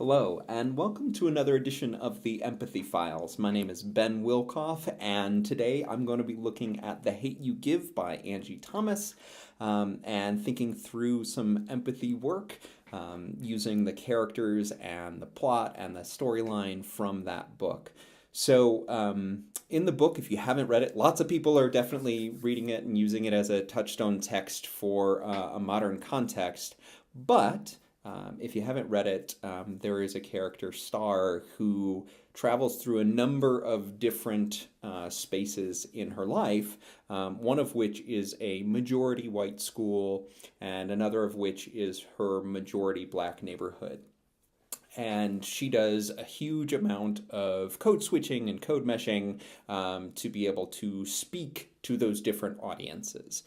Hello, and welcome to another edition of the Empathy Files. My name is Ben Wilkoff, and today I'm going to be looking at The Hate You Give by Angie Thomas and thinking through some empathy work using the characters and the plot and the storyline from that book. In the book, if you haven't read it, lots of people are definitely reading it and using it as a touchstone text for a modern context. But if you haven't read it, there is a character, Starr, who travels through a number of different spaces in her life, one of which is a majority white school, and another of which is her majority black neighborhood. And she does a huge amount of code switching and code meshing to be able to speak to those different audiences.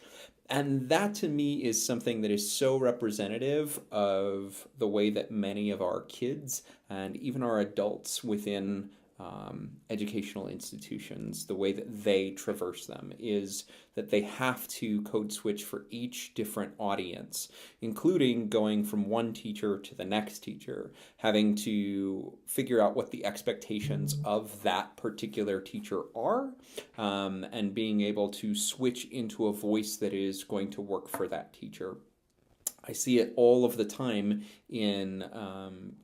And that to me is something that is so representative of the way that many of our kids and even our adults within educational institutions, the way that they traverse them, is that they have to code switch for each different audience, including going from one teacher to the next teacher, having to figure out what the expectations of that particular teacher are, and being able to switch into a voice that is going to work for that teacher. I see it all of the time in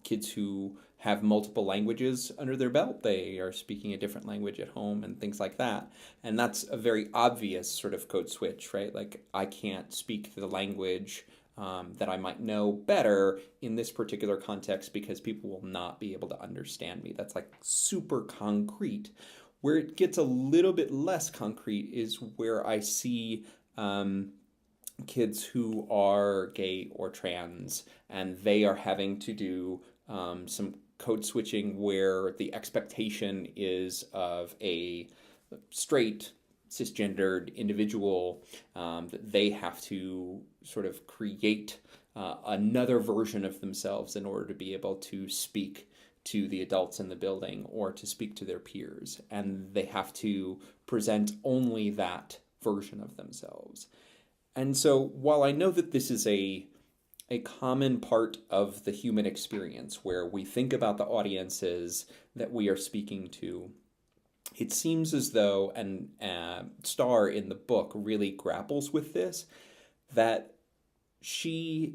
kids who have multiple languages under their belt. They are speaking a different language at home and things like that. And that's a very obvious sort of code switch, right? Like, I can't speak the language that I might know better in this particular context because people will not be able to understand me. That's like super concrete. Where it gets a little bit less concrete is where I see kids who are gay or trans, and they are having to do some code switching where the expectation is of a straight, cisgendered individual, that they have to sort of create another version of themselves in order to be able to speak to the adults in the building or to speak to their peers. And they have to present only that version of themselves. And so while I know that this is a common part of the human experience where we think about the audiences that we are speaking to, it seems as though, and Starr in the book really grapples with this, that she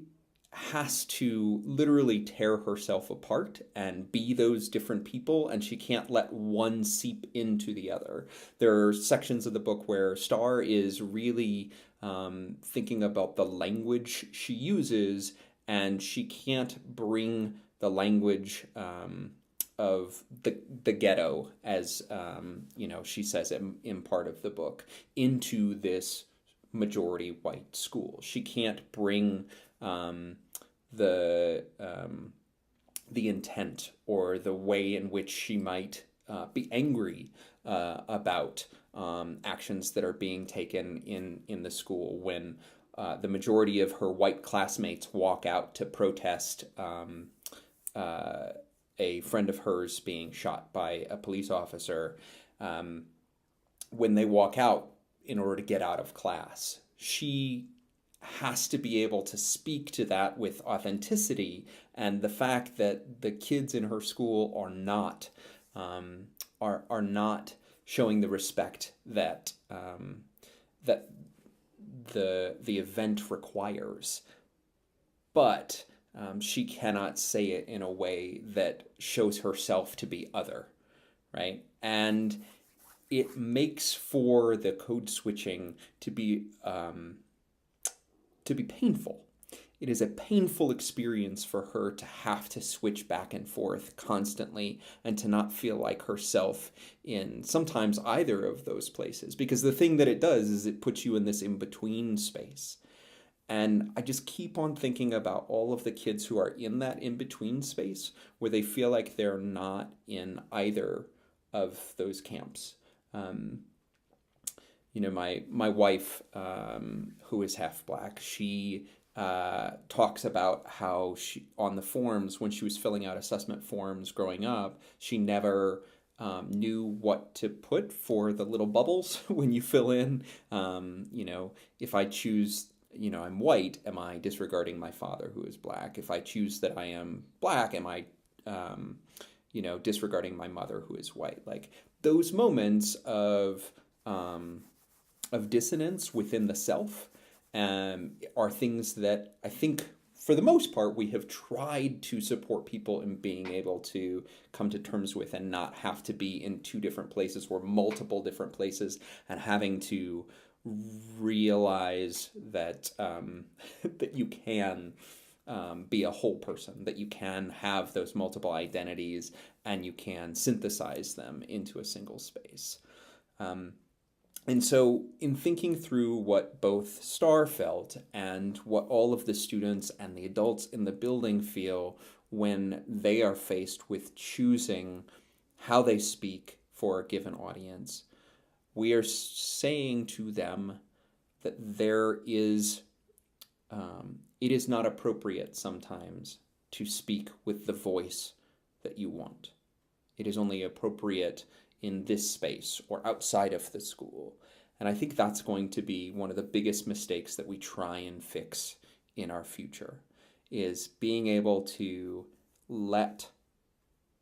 has to literally tear herself apart and be those different people, and she can't let one seep into the other. There are sections of the book where Starr is really thinking about the language she uses, and she can't bring the language of the ghetto, as she says it in part of the book, into this majority white school. She can't bring the intent or the way in which she might be angry about actions that are being taken in the school when the majority of her white classmates walk out to protest a friend of hers being shot by a police officer. When they walk out in order to get out of class, she has to be able to speak to that with authenticity, and the fact that the kids in her school are not showing the respect that that the event requires, but she cannot say it in a way that shows herself to be other, right? And it makes for the code switching to be painful. It is a painful experience for her to have to switch back and forth constantly and to not feel like herself in sometimes either of those places. Because the thing that it does is it puts you in this in-between space. And I just keep on thinking about all of the kids who are in that in-between space where they feel like they're not in either of those camps. My wife, who is half black, she talks about how she, on the forms, when she was filling out assessment forms growing up, she never knew what to put for the little bubbles when you fill in. If I choose, I'm white, am I disregarding my father who is black? If I choose that I am black, am I disregarding my mother who is white. Like those moments of dissonance within the self are things that I think, for the most part, we have tried to support people in being able to come to terms with and not have to be in two different places or multiple different places and having to realize that that you can be a whole person, that you can have those multiple identities and you can synthesize them into a single space. And so, in thinking through what both Starr felt and what all of the students and the adults in the building feel when they are faced with choosing how they speak for a given audience, we are saying to them that it is not appropriate sometimes to speak with the voice that you want. It is only appropriate in this space or outside of the school. And I think that's going to be one of the biggest mistakes that we try and fix in our future, is being able to let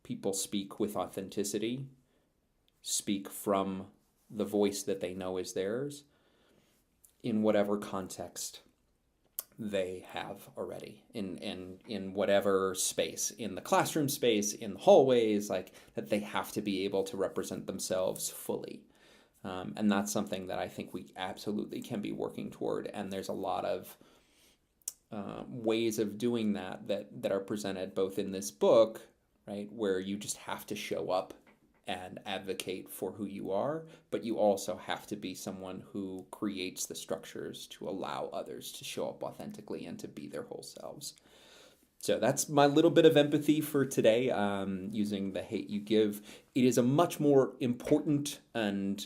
people speak with authenticity, speak from the voice that they know is theirs in whatever context they have already, in whatever space, in the classroom space, in the hallways, like that they have to be able to represent themselves fully. And that's something that I think we absolutely can be working toward. And there's a lot of ways of doing that are presented both in this book, right, where you just have to show up and advocate for who you are, but you also have to be someone who creates the structures to allow others to show up authentically and to be their whole selves. So that's my little bit of empathy for today, using The Hate You Give. It is a much more important and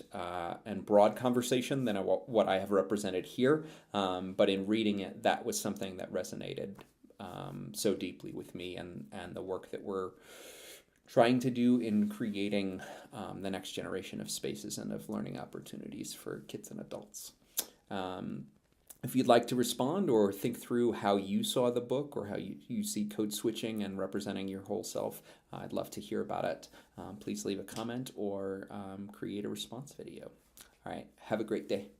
broad conversation than what I have represented here, but in reading it, that was something that resonated so deeply with me and the work that we're trying to do in creating the next generation of spaces and of learning opportunities for kids and adults. If you'd like to respond or think through how you saw the book or how you see code switching and representing your whole self, I'd love to hear about it. Please leave a comment or create a response video. All right, have a great day.